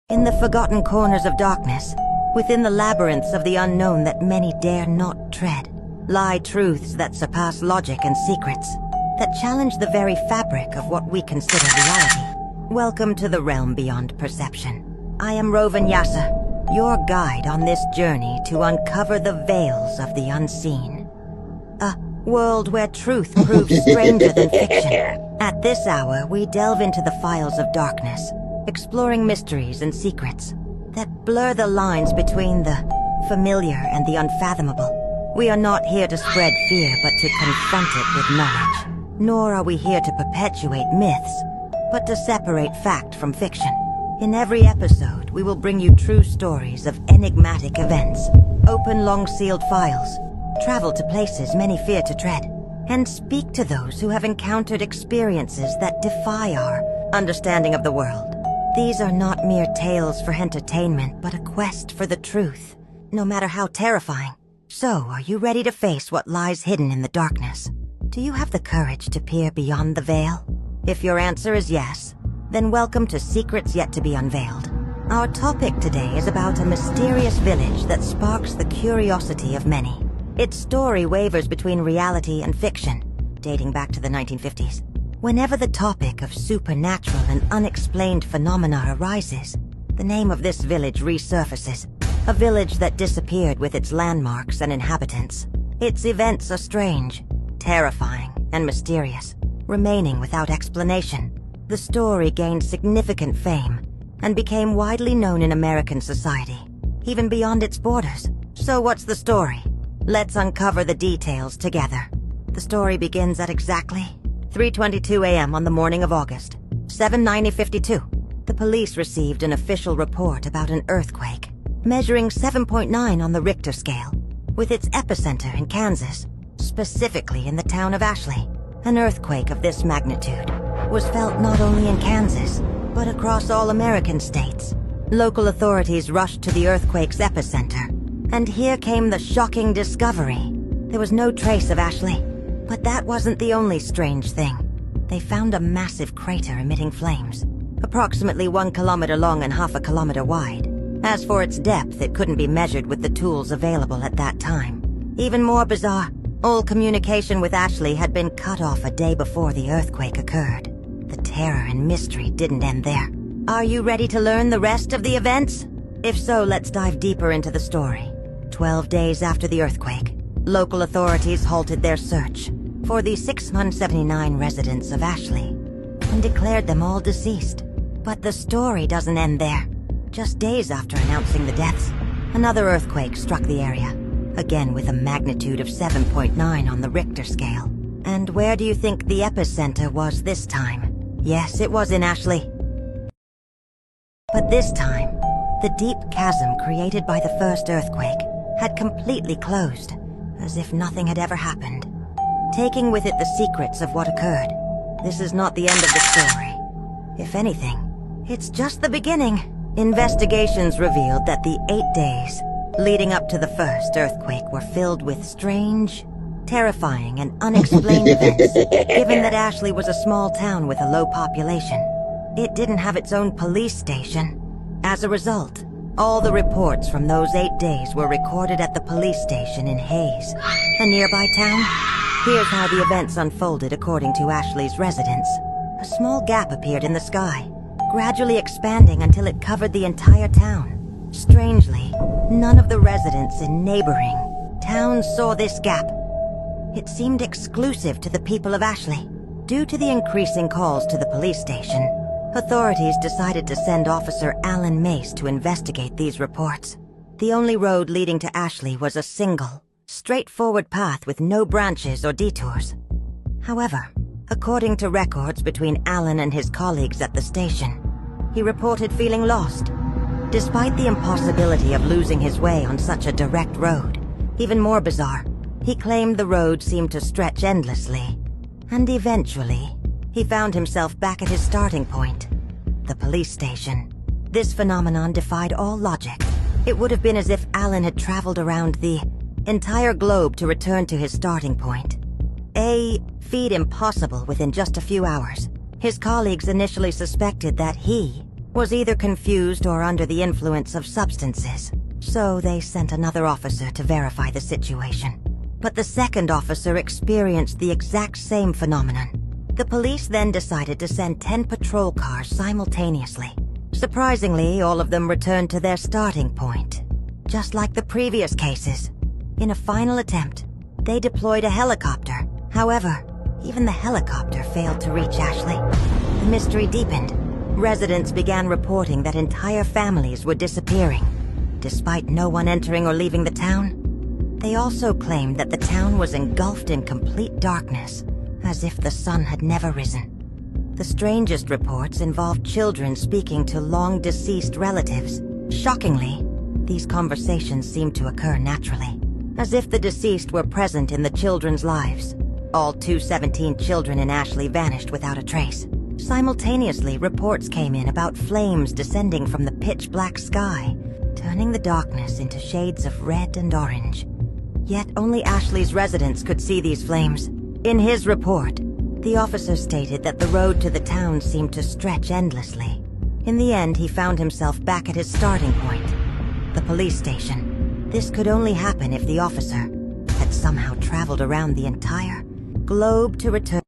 In the forgotten corners of darkness, within the labyrinths of the unknown that many dare not tread, lie truths that surpass logic and secrets, that challenge the very fabric of what we consider reality. Welcome to the realm beyond perception. I am Rovan Yasa, your guide on this journey to uncover the veils of the unseen. A world where truth proves stranger than fiction. At this hour, we delve into the files of darkness, exploring mysteries and secrets that blur the lines between the familiar and the unfathomable. We are not here to spread fear, but to confront it with knowledge. Nor are we here to perpetuate myths, but to separate fact from fiction. In every episode, we will bring you true stories of enigmatic events, open long-sealed files, travel to places many fear to tread, and speak to those who have encountered experiences that defy our understanding of the world. These are not mere tales for entertainment, but a quest for the truth, no matter how terrifying. So, are you ready to face what lies hidden in the darkness? Do you have the courage to peer beyond the veil? If your answer is yes, then welcome to Secrets Yet to be Unveiled. Our topic today is about a mysterious village that sparks the curiosity of many. Its story wavers between reality and fiction, dating back to the 1950s. Whenever the topic of supernatural and unexplained phenomena arises, the name of this village resurfaces. A village that disappeared with its landmarks and inhabitants. Its events are strange, terrifying, and mysterious, remaining without explanation. The story gained significant fame and became widely known in American society, even beyond its borders. So what's the story? Let's uncover the details together. The story begins at exactly 3:22 a.m. on the morning of August 7, 1952. The police received an official report about an earthquake, measuring 7.9 on the Richter scale, with its epicenter in Kansas, specifically in the town of Ashley. An earthquake of this magnitude was felt not only in Kansas, but across all American states. Local authorities rushed to the earthquake's epicenter, and here came the shocking discovery. There was no trace of Ashley. But that wasn't the only strange thing. They found a massive crater emitting flames, approximately 1 kilometer long and half a kilometer wide. As for its depth, it couldn't be measured with the tools available at that time. Even more bizarre, all communication with Ashley had been cut off a day before the earthquake occurred. The terror and mystery didn't end there. Are you ready to learn the rest of the events? If so, let's dive deeper into the story. 12 days after the earthquake, local authorities halted their search for the 679 residents of Ashley and declared them all deceased. But the story doesn't end there. Just days after announcing the deaths, another earthquake struck the area, again with a magnitude of 7.9 on the Richter scale. And where do you think the epicenter was this time? Yes, it was in Ashley. But this time, the deep chasm created by the first earthquake had completely closed, as if nothing had ever happened, taking with it the secrets of what occurred. This is not the end of the story. If anything, it's just the beginning. Investigations revealed that the 8 days leading up to the first earthquake were filled with strange, terrifying, and unexplained events. Given that Ashley was a small town with a low population, it didn't have its own police station. As a result, all the reports from those 8 days were recorded at the police station in Hayes, a nearby town. Here's how the events unfolded according to Ashley's residents. A small gap appeared in the sky, gradually expanding until it covered the entire town. Strangely, none of the residents in neighboring towns saw this gap. It seemed exclusive to the people of Ashley. Due to the increasing calls to the police station, authorities decided to send Officer Alan Mace to investigate these reports. The only road leading to Ashley was a single, straightforward path with no branches or detours. However, according to records between Alan and his colleagues at the station, he reported feeling lost. Despite the impossibility of losing his way on such a direct road, even more bizarre, he claimed the road seemed to stretch endlessly. And eventually, he found himself back at his starting point, the police station. This phenomenon defied all logic. It would have been as if Alan had traveled around the entire globe to return to his starting point. A feat impossible within just a few hours. His colleagues initially suspected that he was either confused or under the influence of substances, so they sent another officer to verify the situation. But the second officer experienced the exact same phenomenon. The police then decided to send 10 patrol cars simultaneously. Surprisingly, all of them returned to their starting point. Just like the previous cases, in a final attempt, they deployed a helicopter. However, even the helicopter failed to reach Ashley. The mystery deepened. Residents began reporting that entire families were disappearing, despite no one entering or leaving the town. They also claimed that the town was engulfed in complete darkness, as if the sun had never risen. The strangest reports involved children speaking to long-deceased relatives. Shockingly, these conversations seemed to occur naturally, as if the deceased were present in the children's lives. All 217 children in Ashley vanished without a trace. Simultaneously, reports came in about flames descending from the pitch-black sky, turning the darkness into shades of red and orange. Yet only Ashley's residents could see these flames. In his report, the officer stated that the road to the town seemed to stretch endlessly. In the end, he found himself back at his starting point, the police station. This could only happen if the officer had somehow traveled around the entire globe to return.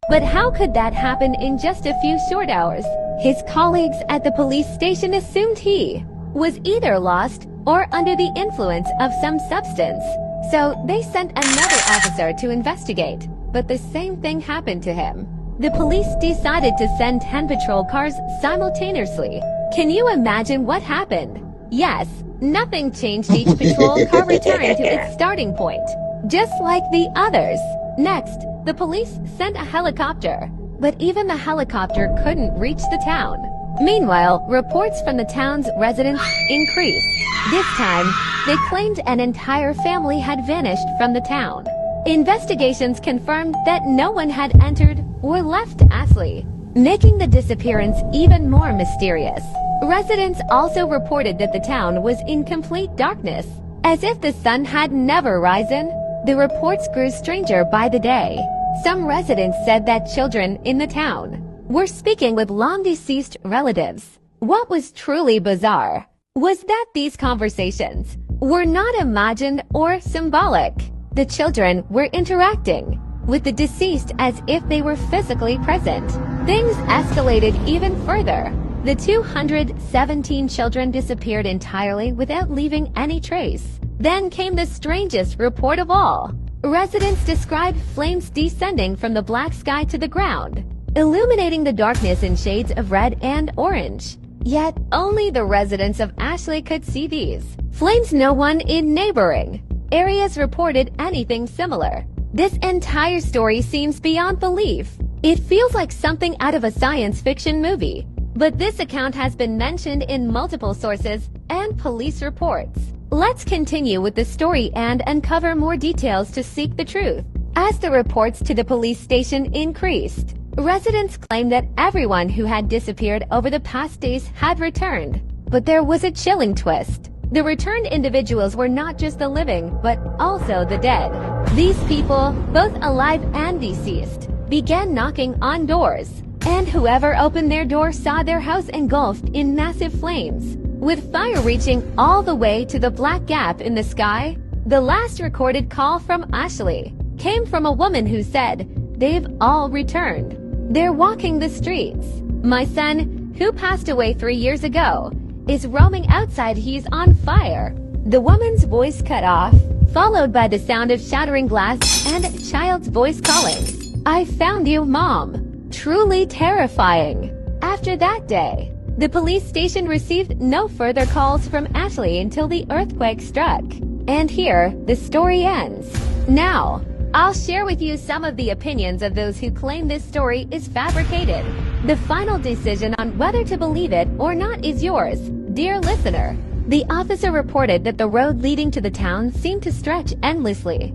But how could that happen in just a few short hours? His colleagues at the police station assumed he was either lost or under the influence of some substance. So they sent another officer to investigate, but the same thing happened to him. The police decided to send 10 patrol cars simultaneously. Can you imagine what happened? Yes, nothing changed. Each patrol car returned to its starting point, just like the others. Next, the police sent a helicopter, but even the helicopter couldn't reach the town. Meanwhile, reports from the town's residents increased. This time, they claimed an entire family had vanished from the town. Investigations confirmed that no one had entered or left Ashley, making the disappearance even more mysterious. Residents also reported that the town was in complete darkness, as if the sun had never risen. The reports grew stranger by the day. Some residents said that children in the town were speaking with long-deceased relatives. What was truly bizarre was that these conversations were not imagined or symbolic. The children were interacting with the deceased as if they were physically present. Things escalated even further. The 217 children disappeared entirely without leaving any trace. Then came the strangest report of all. Residents described flames descending from the black sky to the ground, illuminating the darkness in shades of red and orange. Yet only the residents of Ashley could see these flames. No one in neighboring areas reported anything similar. This entire story seems beyond belief. It feels like something out of a science fiction movie. But this account has been mentioned in multiple sources and police reports. Let's continue with the story and uncover more details to seek the truth. As the reports to the police station increased, residents claimed that everyone who had disappeared over the past days had returned. But there was a chilling twist. The returned individuals were not just the living, but also the dead. These people, both alive and deceased, began knocking on doors, and whoever opened their door saw their house engulfed in massive flames, with fire reaching all the way to the black gap in the sky. The last recorded call from Ashley came from a woman who said, "They've all returned. They're walking the streets. My son, who passed away 3 years ago, is roaming outside. He's on fire." The woman's voice cut off, followed by the sound of shattering glass and a child's voice calling, "I found you, Mom." Truly terrifying. After that day, the police station received no further calls from Ashley until the earthquake struck. And here, the story ends. Now, I'll share with you some of the opinions of those who claim this story is fabricated. The final decision on whether to believe it or not is yours, dear listener. The officer reported that the road leading to the town seemed to stretch endlessly.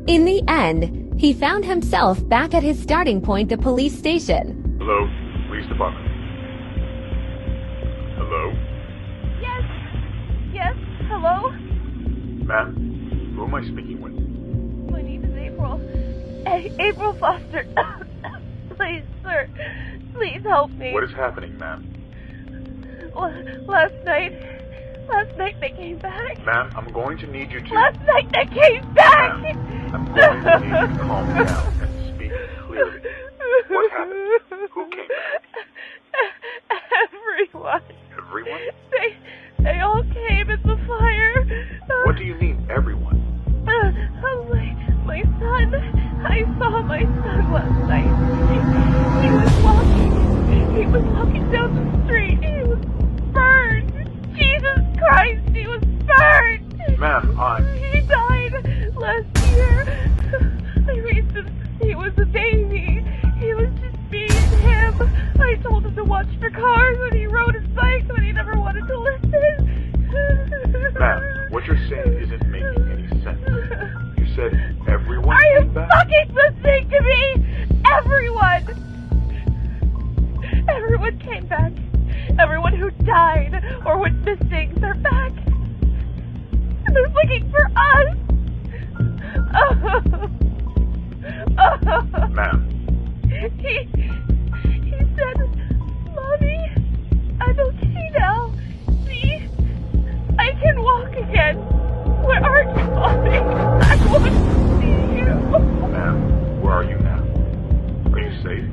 In the end, he found himself back at his starting point, the police station. Hello, police department. Hello? Yes, hello? Ma'am, who am I speaking with? My name is April. April Foster. Please, sir, Please help me. What is happening, ma'am? Last night they came back. Ma'am, I'm going to need you to... Last night they came back! Ma'am, I'm going to need you to calm down and speak clearly. What happened? Who came back? Everyone. Everyone? They all came in the fire. What do you mean, everyone? My son. I saw my son last night. He was walking down the street. He was burned. Jesus Christ, he was burned. Ma'am, He died last year. I raised him since he was a baby. He was just me and him. I told him to watch for cars when he rode his bike, but he never wanted to listen. Ma'am, what you're saying isn't making any sense. You said everyone Are you came back? fucking listening to me? Everyone! Everyone came back. Everyone who died or went missing, they're back. And they're looking for us. Ma'am. He said, Mommy, I'm okay now. See? I can walk again. Where are you, Mommy? I want to see you. Ma'am, where are you now? Are you safe?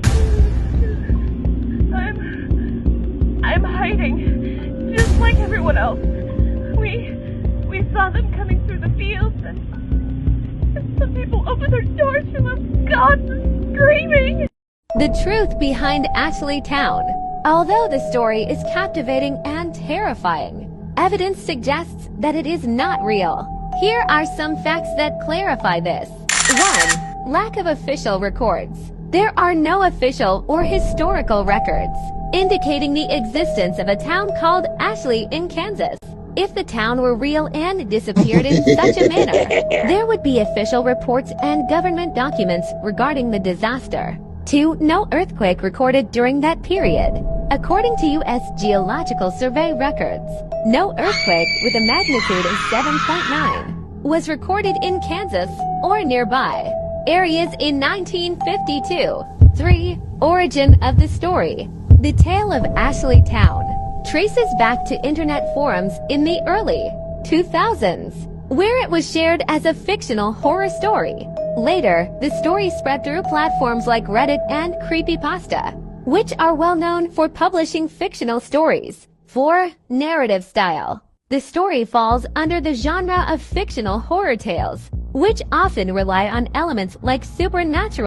I'm hiding, just like everyone else. We saw them coming through the fields, and some people opened their doors to them, God, screaming. The truth behind Ashley Town. Although the story is captivating and terrifying, evidence suggests that it is not real. Here are some facts that clarify this. 1. Lack of official records. There are no official or historical records indicating the existence of a town called Ashley in Kansas. If the town were real and disappeared in such a manner, there would be official reports and government documents regarding the disaster. 2. No earthquake recorded during that period. According to U.S. Geological Survey records, no earthquake with a magnitude of 7.9 was recorded in Kansas or nearby areas in 1952. 3. Origin of the story. The tale of Ashley Town traces back to internet forums in the early 2000s, where it was shared as a fictional horror story. Later, the story spread through platforms like Reddit and Creepypasta, which are well known for publishing fictional stories. 4. Narrative style. The story falls under the genre of fictional horror tales, which often rely on elements like supernatural